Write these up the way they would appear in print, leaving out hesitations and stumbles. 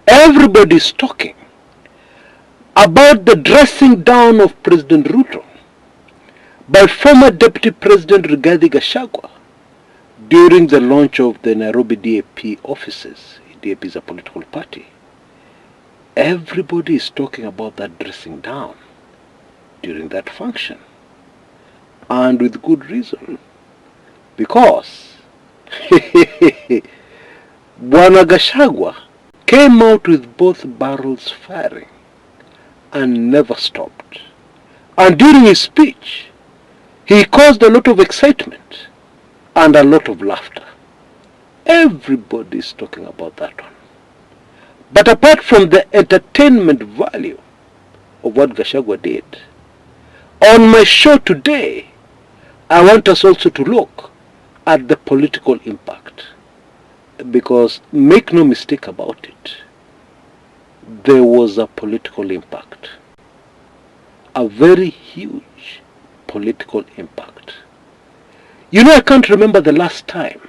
everybody's talking about the dressing down of President Ruto by former Deputy President Rigathi Gachagua during the launch of the Nairobi DAP offices. DAP is a political party. Everybody is talking about that dressing down during that function, and with good reason, because Bwana Gachagua came out with both barrels firing and never stopped. And during his speech, he caused a lot of excitement and a lot of laughter. Everybody is talking about that one. But apart from the entertainment value of what Gachagua did, on my show today, I want us also to look at the political impact. Because make no mistake about it, there was a political impact. A very huge political impact. You know, I can't remember the last time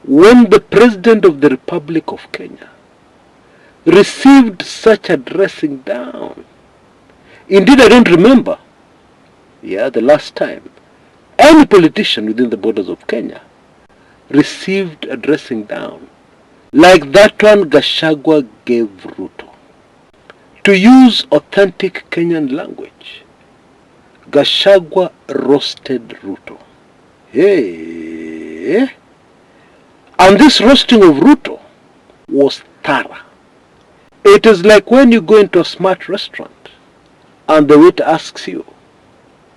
when the President of the Republic of Kenya received such a dressing down. Indeed, I don't remember, the last time any politician within the borders of Kenya received a dressing down like that one Gachagua gave Ruto. To use authentic Kenyan language, Gachagua roasted Ruto. Hey. And this roasting of Ruto was thorough. It is like when you go into a smart restaurant and the waiter asks you,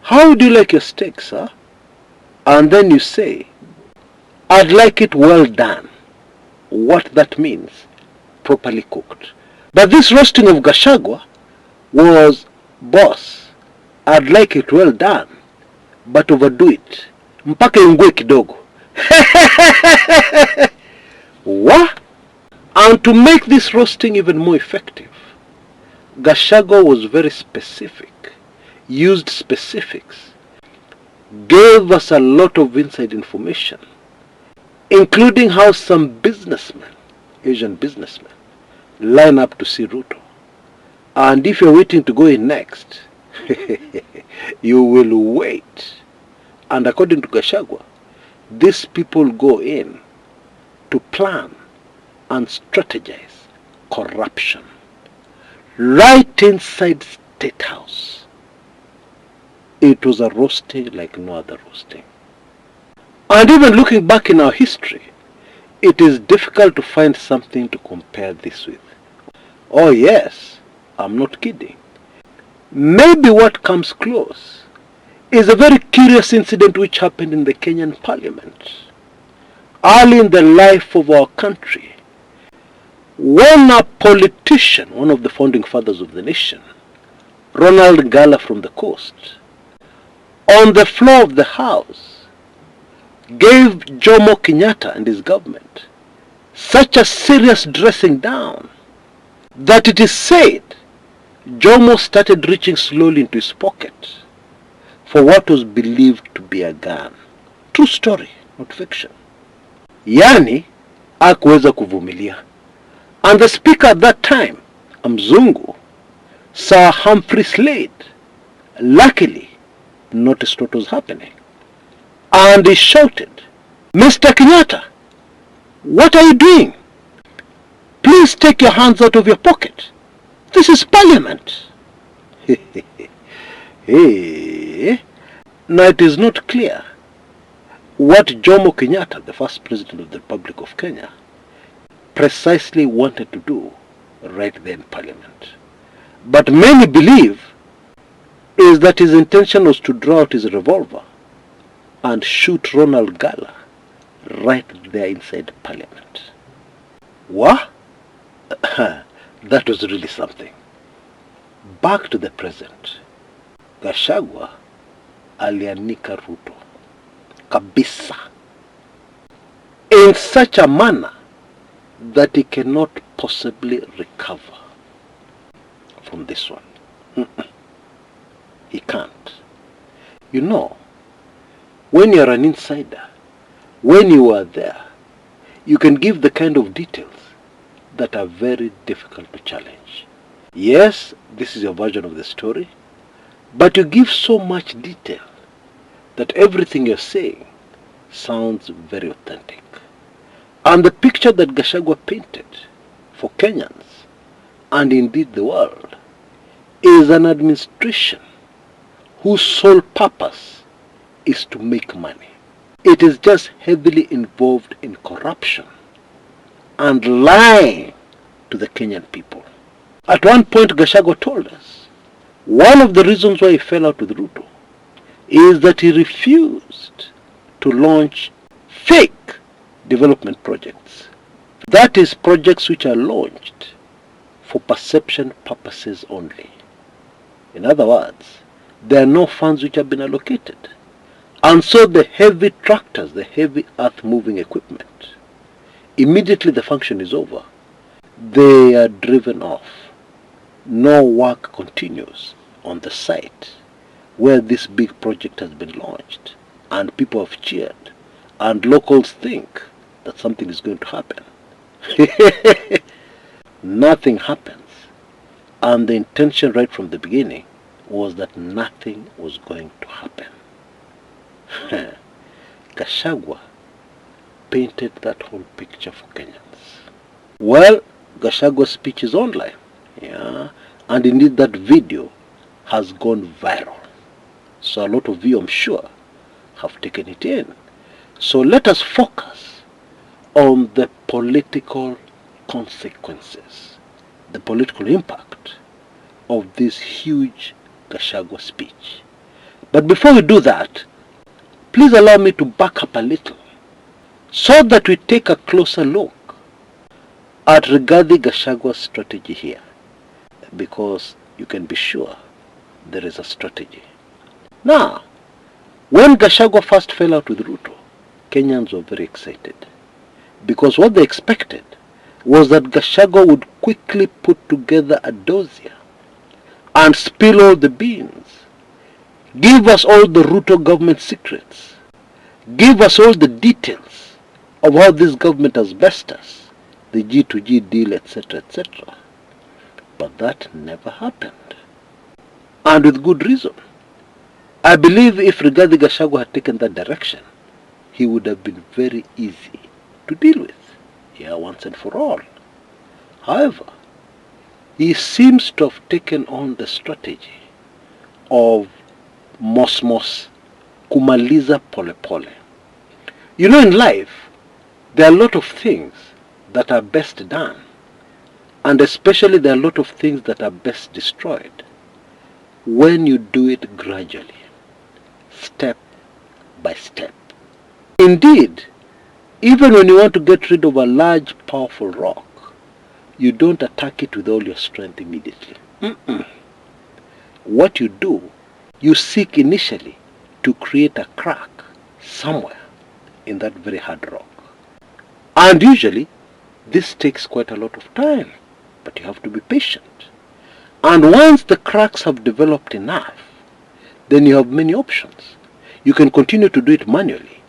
"How do you like your steak, sir?" And then you say, "I'd like it well done." What that means, properly cooked. But this roasting of Gachagua was, "Boss, I'd like it well done, but overdo it. Mpaka ingue kidogo." What? And to make this roasting even more effective, Gachagua was very specific, used specifics, gave us a lot of inside information, including how some businessmen, Asian businessmen, line up to see Ruto. And if you're waiting to go in next, you will wait. And according to Gachagua, these people go in to plan and strategize corruption right inside State House. It was a roasting like no other roasting. And even looking back in our history, it is difficult to find something to compare this with. Oh yes, I'm not kidding. Maybe what comes close is a very curious incident which happened in the Kenyan Parliament early in the life of our country, when a politician, one of the founding fathers of the nation, Ronald Gala from the coast, on the floor of the House, gave Jomo Kenyatta and his government such a serious dressing down that it is said Jomo started reaching slowly into his pocket for what was believed to be a gun. True story, not fiction. Yani, hakuweza kuvumilia. And the speaker at that time, a mzungu, Sir Humphrey Slade, luckily noticed what was happening. And he shouted, "Mr. Kenyatta, what are you doing? Please take your hands out of your pocket. This is Parliament." Hey. Now it is not clear what Jomo Kenyatta, the first president of the Republic of Kenya, precisely wanted to do right there in Parliament. But many believe is that his intention was to draw out his revolver and shoot Ronald Gala right there inside Parliament. What? That was really something. Back to the present. Gachagua alianika Ruto kabisa in such a manner that he cannot possibly recover from this one. He can't. You know, when you're an insider, when you are there, you can give the kind of details that are very difficult to challenge. Yes, this is your version of the story, but you give so much detail that everything you're saying sounds very authentic. And the picture that Gachagua painted for Kenyans, and indeed the world, is an administration whose sole purpose is to make money. It is just heavily involved in corruption and lying to the Kenyan people. At one point, Gachagua told us one of the reasons why he fell out with Ruto is that he refused to launch fake development projects. That is, projects which are launched for perception purposes only. In other words, there are no funds which have been allocated. And so the heavy tractors, the heavy earth-moving equipment, immediately the function is over, they are driven off. No work continues on the site where this big project has been launched, and people have cheered, and locals think that something is going to happen. Nothing happens. And the intention right from the beginning was that nothing was going to happen. Gachagua painted that whole picture for Kenyans. Well, Gachagua's speech is online, and indeed that video has gone viral. So a lot of you, I'm sure, have taken it in. So let us focus on the political consequences, the political impact of this huge Gachagua speech. But before we do that, please allow me to back up a little so that we take a closer look at Rigathi Gachagua's strategy here, because you can be sure there is a strategy. Now, when Gachagua first fell out with Ruto, Kenyans were very excited, because what they expected was that Gachagua would quickly put together a dossier and spill all the beans, give us all the Ruto government secrets, give us all the details of how this government has blessed us, the G2G deal, etc., etc. But that never happened. And with good reason. I believe if Rigathi Gachagua had taken that direction, he would have been very easy to deal with, once and for all. However, he seems to have taken on the strategy of mosmos, kumaliza pole pole. You know, in life, there are a lot of things that are best done, and especially there are a lot of things that are best destroyed when you do it gradually, step by step. Indeed, even when you want to get rid of a large, powerful rock, you don't attack it with all your strength immediately. What you do, you seek initially to create a crack somewhere in that very hard rock. And usually, this takes quite a lot of time, but you have to be patient. And once the cracks have developed enough, then you have many options. You can continue to do it manually,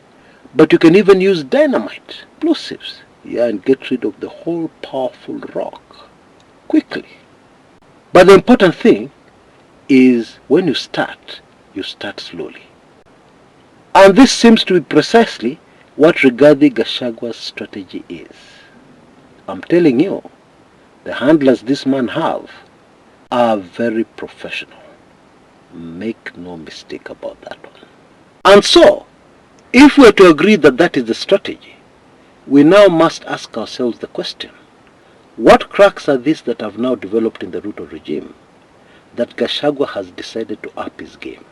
but you can even use dynamite, explosives, and get rid of the whole powerful rock quickly. But the important thing is when you start slowly. And this seems to be precisely what Rigathi Gachagua's strategy is. I'm telling you, the handlers this man have are very professional. Make no mistake about that one. And so, if we're to agree that that is the strategy, we now must ask ourselves the question, what cracks are these that have now developed in the Ruto regime that Gachagua has decided to up his game?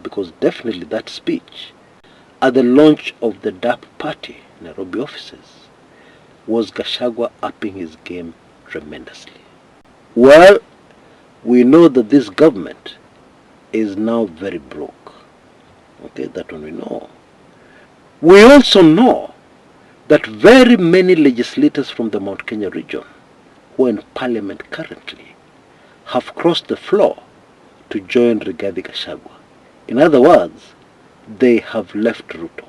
Because definitely that speech at the launch of the DAP party Nairobi offices was Gachagua upping his game tremendously. Well, we know that this government is now very broke. That one we know. We also know that very many legislators from the Mount Kenya region who are in parliament currently have crossed the floor to join Rigathi Gachagua. In other words, they have left Ruto.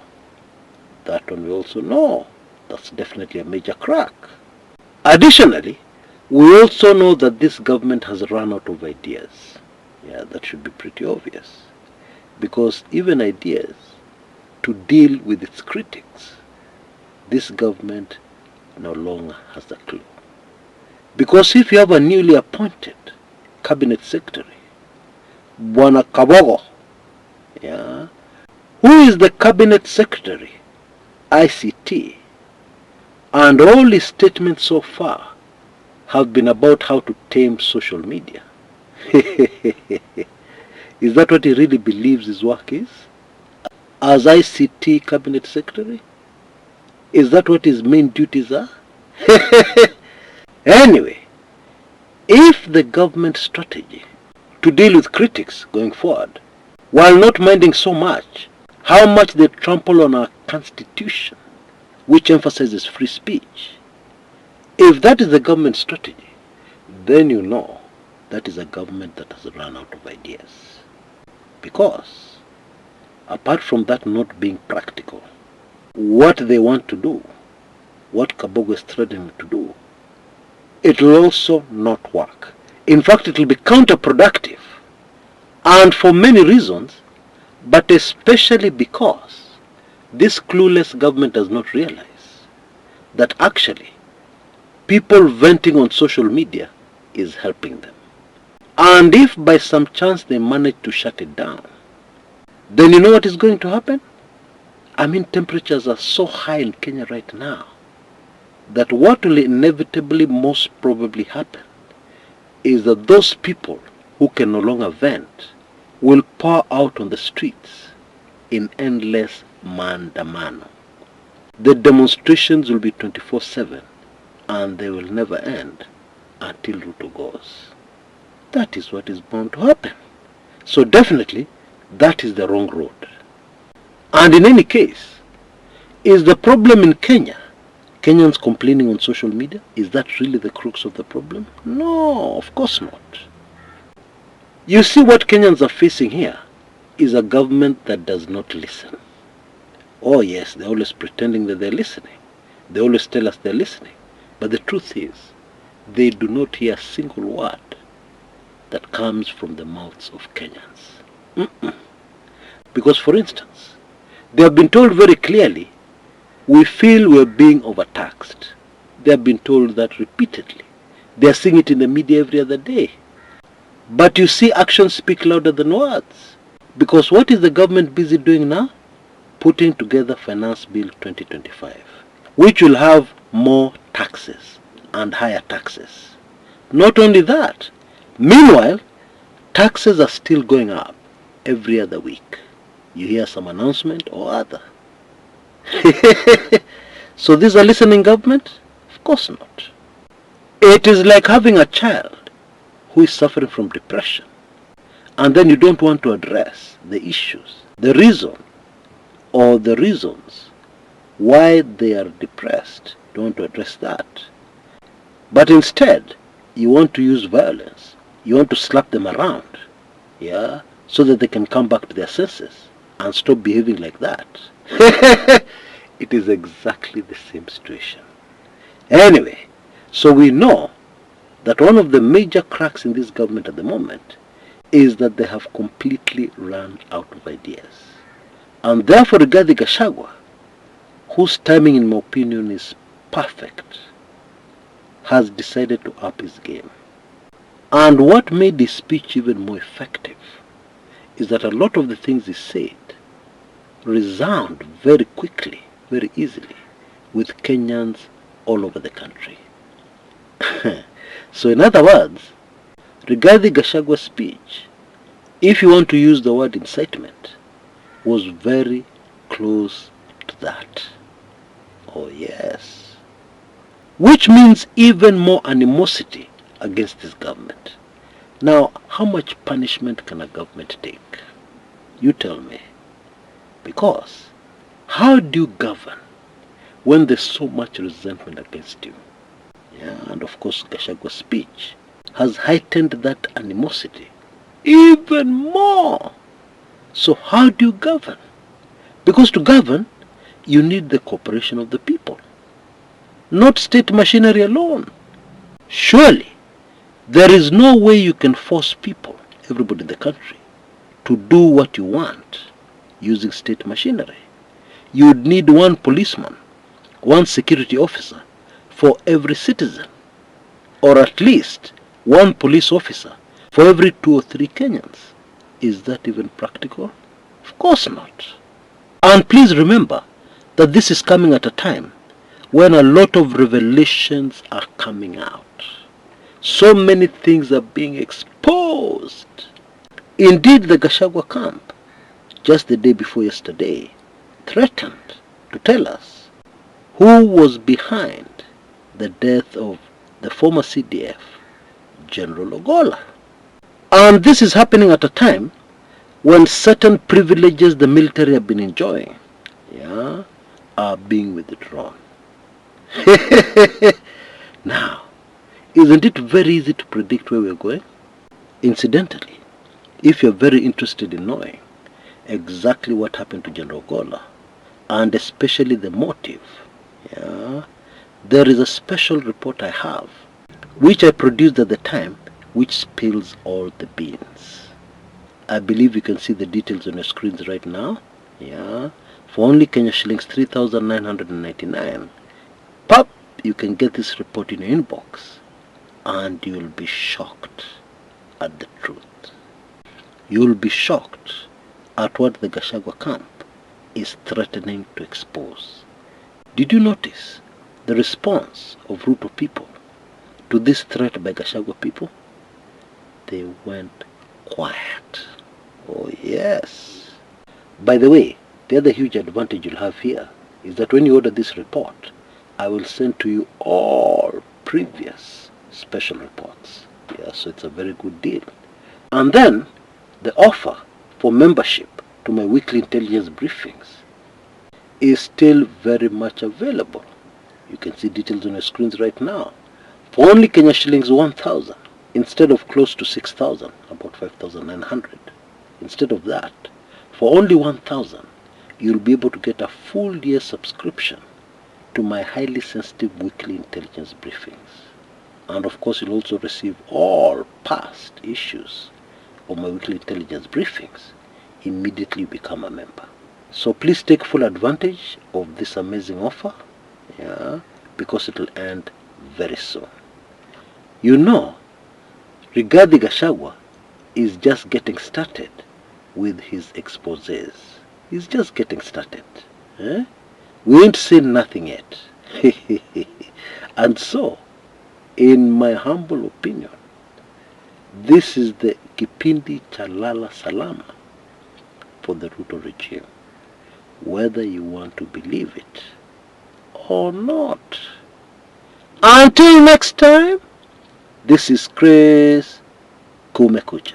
That one we also know. That's definitely a major crack. Additionally, we also know that this government has run out of ideas. Yeah, that should be pretty obvious. Because even ideas to deal with its critics, this government no longer has a clue. Because if you have a newly appointed cabinet secretary, Bwana Kabogo, yeah, who is the cabinet secretary, ICT, and all his statements so far have been about how to tame social media. Is that what he really believes his work is? As ICT cabinet secretary? Is that what his main duties are? Anyway, if the government strategy to deal with critics going forward, while not minding so much how much they trample on our constitution, which emphasizes free speech, if that is the government strategy, then you know that is a government that has run out of ideas. Because, apart from that not being practical, what they want to do, what Kabogo is threatening to do, it will also not work. In fact, it will be counterproductive. And for many reasons, but especially because this clueless government does not realize that actually people venting on social media is helping them. And if by some chance they manage to shut it down, then you know what is going to happen? I mean, temperatures are so high in Kenya right now that what will inevitably most probably happen is that those people who can no longer vent will pour out on the streets in endless maandamano. The demonstrations will be 24/7 and they will never end until Ruto goes. That is what is bound to happen. So definitely that is the wrong road. And in any case, is the problem in Kenya Kenyans complaining on social media? Is that really the crux of the problem? No, of course not. You see, what Kenyans are facing here is a government that does not listen. Oh yes, they're always pretending that they're listening. They always tell us they're listening. But the truth is, they do not hear a single word that comes from the mouths of Kenyans. Because, for instance, they have been told very clearly, we feel we're being overtaxed. They have been told that repeatedly. They are seeing it in the media every other day. But you see, actions speak louder than words. Because what is the government busy doing now? Putting together Finance Bill 2025, which will have more taxes and higher taxes. Not only that, meanwhile, taxes are still going up every other week. You hear some announcement or other. So this is a listening government? Of course not. It is like having a child who is suffering from depression, and then you don't want to address the issues, the reason or the reasons why they are depressed. You don't want to address that. But instead, you want to use violence. You want to slap them around, yeah, so that they can come back to their senses and stop behaving like that. It is exactly the same situation. Anyway, so we know that one of the major cracks in this government at the moment is that they have completely run out of ideas. And therefore, DP Gachagua, whose timing in my opinion is perfect, has decided to up his game. And what made his speech even more effective is that a lot of the things he said resound very quickly, very easily, with Kenyans all over the country. So in other words, regarding Gachagua's speech, if you want to use the word incitement, was very close to that. Oh yes. Which means even more animosity against this government. Now, how much punishment can a government take? You tell me. Because how do you govern when there's so much resentment against you? Yeah, and of course Gachagua's speech has heightened that animosity even more. So how do you govern? Because to govern, you need the cooperation of the people. not state machinery alone. Surely, there is no way you can force people, everybody in the country, to do what you want using state machinery. You would need one policeman, one security officer for every citizen, or at least one police officer for every 2 or 3 Kenyans. Is that even practical? Of course not. And please remember that this is coming at a time when a lot of revelations are coming out. So many things are being exposed. Indeed, the Gachagua camp, just the day before yesterday, threatened to tell us who was behind the death of the former CDF, General Ogola. And this is happening at a time when certain privileges the military have been enjoying, are being withdrawn. Now, isn't it very easy to predict where we're going? Incidentally, if you're very interested in knowing exactly what happened to General Ogola, and especially the motive, there is a special report I have, which I produced at the time, which spills all the beans. I believe you can see the details on your screens right now. For only Kenya shillings 3,999. Pop, you can get this report in your inbox, and you'll be shocked at the truth. You'll be shocked at what the Gachagua camp is threatening to expose. Did you notice the response of Ruto people to this threat by Gachagua people? They went quiet. Oh yes. By the way, the other huge advantage you'll have here is that when you order this report, I will send to you all previous special reports. So it's a very good deal. And then the offer for membership to my weekly intelligence briefings is still very much available. You can see details on your screens right now. For only Kenya shillings 1,000, instead of close to 6,000, about 5,900. Instead of that, for only 1,000, you'll be able to get a full year subscription to my highly sensitive weekly intelligence briefings. And of course, you'll also receive all past issues of my weekly intelligence briefings immediately you become a member. So please take full advantage of this amazing offer, because it will end very soon. Rigathi Gachagua is just getting started with his exposés. He's just getting started. We ain't seen nothing yet. And so, in my humble opinion, this is the Kipindi Chalala Salama for the Ruto regime, whether you want to believe it or not. Until next time, this is Chris Kumekucha.